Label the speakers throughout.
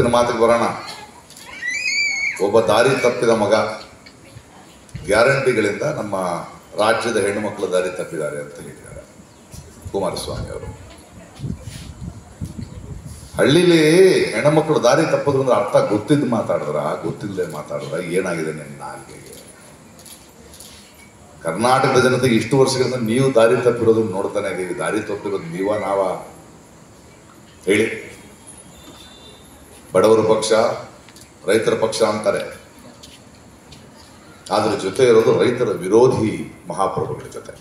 Speaker 1: ಮುಂದಿನ ಮಾತಿಗೆ ಬರೋಣ. ಒಬ್ಬ ದಾರಿ ತಪ್ಪಿದ ಮಗ ಗ್ಯಾರಂಟಿಗಳಿಂದ ನಮ್ಮ ರಾಜ್ಯದ ಹೆಣ್ಣು ಮಕ್ಕಳು ದಾರಿ ತಪ್ಪಿದ್ದಾರೆ ಅಂತ ಹೇಳಿದ್ದಾರೆ ಕುಮಾರಸ್ವಾಮಿ ಅವರು. ಹಳ್ಳಿಲಿ ಹೆಣ್ಣುಮಕ್ಕಳು ದಾರಿ ತಪ್ಪೋದು ಅಂದ್ರೆ ಅರ್ಥ ಗೊತ್ತಿದ್ದು ಮಾತಾಡಿದ್ರ ಗೊತ್ತಿಲ್ಲದೆ ಮಾತಾಡಿದ್ರ ಏನಾಗಿದೆ ನಿಮ್ಮ ನಾಲ್ಗೆಗೆ? ಕರ್ನಾಟಕದ ಜನತೆಗೆ ಇಷ್ಟು ವರ್ಷಗಳಿಂದ ನೀವು ದಾರಿ ತಪ್ಪಿರೋದನ್ನ ನೋಡ್ತಾನೆ ಇದ್ದೀವಿ. ದಾರಿ ತಪ್ಪಿರೋದು ನೀವ ನಾವ ಹೇಳಿ? ಬಡವರ ಪಕ್ಷ, ರೈತರ ಪಕ್ಷ ಅಂತಾರೆ, ಅದ್ರ ಜೊತೆ ಇರೋದು ರೈತರ ವಿರೋಧಿ ಮಹಾಪ್ರಭುಗಳ ಜೊತೆ.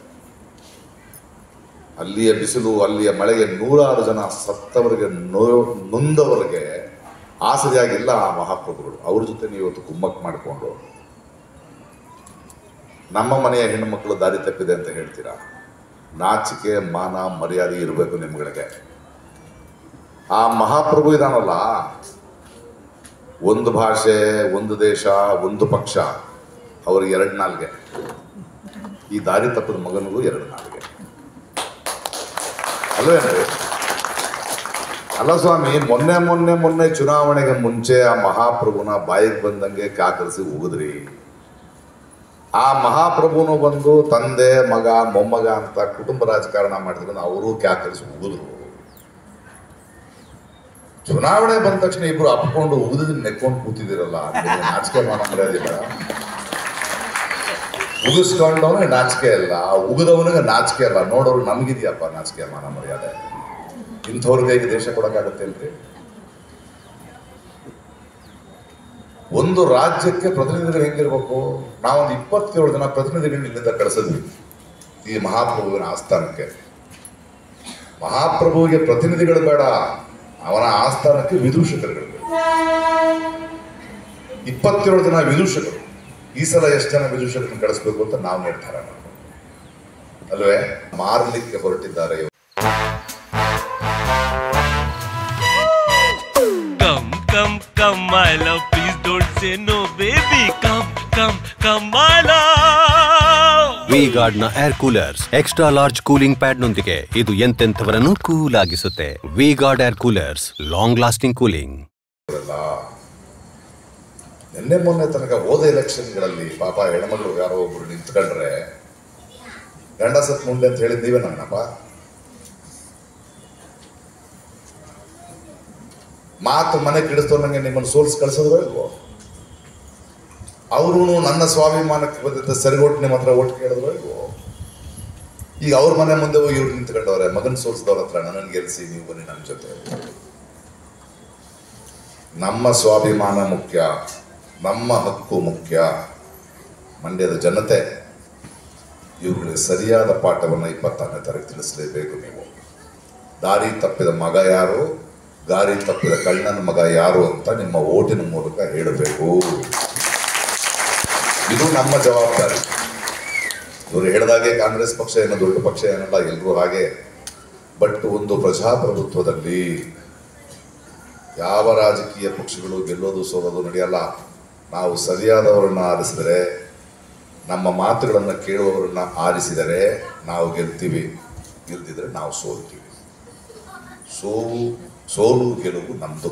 Speaker 1: ಅಲ್ಲಿಯ ಬಿಸಿಲು, ಅಲ್ಲಿಯ ಮಳೆಗೆ ನೂರಾರು ಜನ ಸತ್ತವರಿಗೆ, ನೊಂದವರಿಗೆ ಆಸರಿಯಾಗಿಲ್ಲ ಆ ಮಹಾಪ್ರಭುಗಳು. ಅವ್ರ ಜೊತೆ ನೀವು ಇವತ್ತು ಕುಮ್ಮಕ್ ಮಾಡಿಕೊಂಡು ನಮ್ಮ ಮನೆಯ ಹೆಣ್ಣು ಮಕ್ಕಳು ದಾರಿ ತಪ್ಪಿದೆ ಅಂತ ಹೇಳ್ತೀರಾ? ನಾಚಿಕೆ, ಮಾನ, ಮರ್ಯಾದೆ ಇರಬೇಕು ನಿಮ್ಗಳಿಗೆ. ಆ ಮಹಾಪ್ರಭು ಇದಾನಲ್ಲ, ಒಂದು ಭಾಷೆ, ಒಂದು ದೇಶ, ಒಂದು ಪಕ್ಷ, ಅವ್ರಿಗೆ 2 ನಾಲ್ಗೆ. ಈ ದಾರಿ ತಪ್ಪದ ಮಗನಿಗೂ 2 ನಾಲ್ಗೆ ಅಲ್ವೇನ್ರಿ? ಅಲ್ಲ ಸ್ವಾಮಿ, ಮೊನ್ನೆ ಚುನಾವಣೆಗೆ ಮುಂಚೆ ಆ ಮಹಾಪ್ರಭುನ ಬಾಯಿಗೆ ಬಂದಂಗೆ ಕಾಕರಿಸಿ ಉಗಿದ್ರಿ. ಆ ಮಹಾಪ್ರಭುನು ಬಂದು ತಂದೆ, ಮಗ, ಮೊಮ್ಮಗ ಅಂತ ಕುಟುಂಬ ರಾಜಕಾರಣ ಮಾಡಿದ್ರು, ಅವರು ಕಾಕರಿಸಿ ಉಗಿದ್ರು. ಚುನಾವಣೆ ಬಂದ ತಕ್ಷಣ ಇಬ್ರು ಅಪ್ಕೊಂಡು ಉಗಿದ ನೆಕ್ಕೊಂಡು ಕೂತಿದ್ದೀರಲ್ಲ, ನಾಚಿಕೆ ಮಾನ ಮರ್ಯಾದಿಲ್ಲ. ಉಗಿಸ್ಕೊಂಡವನಿಗೆ ನಾಚಿಕೆ ಇಲ್ಲ, ಉಗಿದವನಿಗೆ ನಾಚಿಕೆ ಇಲ್ಲ. ನೋಡೋರು ನಮಗಿದೆಯಪ್ಪ ನಾಚಿಕೆ ಮಾನ ಮರ್ಯಾದೆ. ಇಂಥವ್ರಿಗೆ ಹೇಗೆ ದೇಶ ಕೊಡೋಕ್ಕಾಗತ್ತೆ ಅಲ್ರಿ? ಒಂದು ರಾಜ್ಯಕ್ಕೆ ಪ್ರತಿನಿಧಿಗಳು ಹೆಂಗಿರ್ಬೇಕು? ನಾವೊಂದು 27 ಜನ ಪ್ರತಿನಿಧಿಗಳನ್ನ ಇಲ್ಲಿಂದ ಕಳಿಸಿದ್ವಿ ಈ ಮಹಾಪ್ರಭುವಿನ ಆಸ್ಥಾನಕ್ಕೆ. ಮಹಾಪ್ರಭುವಿಗೆ ಪ್ರತಿನಿಧಿಗಳು ಬೇಡ, ಅವನ ಆಸ್ಥಾನಕ್ಕೆ ವಿದೂಷಕರುಗಳು. 27 ಜನ ವಿದೂಷಕರು. ಈ ಸಲ ಎಷ್ಟು ಜನ ವಿದೂಷಕರನ್ನು ಕಳಿಸ್ಬೇಕು ಅಂತ ನಾವು ನಿರ್ಧಾರ ಮಾಡ್ತೀವಿ ಅಲ್ವೇ? ಮಾರಲಿಕ್ಕೆ ಹೊರಟಿದ್ದಾರೆ.
Speaker 2: Come my love, please don't say no baby. Come my love.
Speaker 3: V-Guard ನ air coolers extra large cooling pad ನೊಂದಿಗೆ ಇದು ಎಂತೆಂಥವರನ್ನು ಕೂಲ್ ಆಗಿಸುತ್ತೆ. V-Guard air coolers, long lasting cooling.
Speaker 1: ನಿನ್ನೆ ಮೊನ್ನೆ ತನಕ ಹೋದ ಎಲೆಕ್ಷನ್ಗಳಲ್ಲಿ ಪಾಪ ಹೆಣ್ಮಗಳು ಯಾರೋ ಒಬ್ರು ನಿಂತ್ಕೊಂಡ್ರೆ ಗಂಡ ಸತ್ ಮುಂದೆ ಅಂತ ಹೇಳಿದ್ ನೀವೇ ನನ್ನಪ್ಪ. ಮಾತು ಮನೆ ಕಿಡಿಸ್ತೋನಂಗೆ ನಿಮ್ಮನ್ನು ಸೋಲ್ಸ್ ಕಳಿಸಿದ್ರು ಇಲ್ವೋ? ಅವರು ನನ್ನ ಸ್ವಾಭಿಮಾನಕ್ಕೆ ಬಂದಿದ್ದ ಸರಿಗೊಟ್ಟು ನಿಮ್ಮ ಹತ್ರ ಓಟ್ ಕೇಳಿದ್ರು ಇಲ್ವೋ? ಈಗ ಅವ್ರ ಮನೆ ಮುಂದೆ ಹೋಗಿ ಇವ್ರು ನಿಂತ್ಕೊಂಡವ್ರೆ, ಮಗನ್ ಸೋಲ್ಸಿದವ್ರ ಹತ್ರ ನನ್ನನ್ನು ಗೆಲ್ಸಿ, ನೀವು ಬನ್ನಿ ನನ್ನ ಜೊತೆ. ನಮ್ಮ ಸ್ವಾಭಿಮಾನ ಮುಖ್ಯ, ನಮ್ಮ ಹಕ್ಕು ಮುಖ್ಯ. ಮಂಡ್ಯದ ಜನತೆ ಇವುಗಳಿಗೆ ಸರಿಯಾದ ಪಾಠವನ್ನು 26ನೇ ತಾರೀಕು ತಿಳಿಸಲೇಬೇಕು. ನೀವು ದಾರಿ ತಪ್ಪಿದ ಮಗ ಯಾರು, ದಾರಿ ತಪ್ಪಿದ ಕಳ್ಳನ ಮಗ ಯಾರು ಅಂತ ನಿಮ್ಮ ಓಟಿನ ಮೂಲಕ ಹೇಳಬೇಕು. ಇದು ನಮ್ಮ ಜವಾಬ್ದಾರಿ. ಇವರು ಹೇಳಿದಾಗೆ ಕಾಂಗ್ರೆಸ್ ಪಕ್ಷ ಏನೋ ದೊಡ್ಡ ಪಕ್ಷ ಏನಲ್ಲ, ಎಲ್ಲರೂ ಹಾಗೆ. ಬಟ್ ಒಂದು ಪ್ರಜಾಪ್ರಭುತ್ವದಲ್ಲಿ ಯಾವ ರಾಜಕೀಯ ಪಕ್ಷಗಳು ಗೆಲ್ಲೋದು ಸೋಲೋದು ನಡೆಯಲ್ಲ. ನಾವು ಸರಿಯಾದವರನ್ನು ಆರಿಸಿದರೆ, ನಮ್ಮ ಮಾತುಗಳನ್ನು ಕೇಳುವವರನ್ನ ಆರಿಸಿದರೆ ನಾವು ಗೆಲ್ತೀವಿ, ಗೆಲ್ದಿದ್ರೆ ನಾವು ಸೋಲ್ತೀವಿ. ಸೋಲು ಗೆಲುವು ನಮ್ಮದು.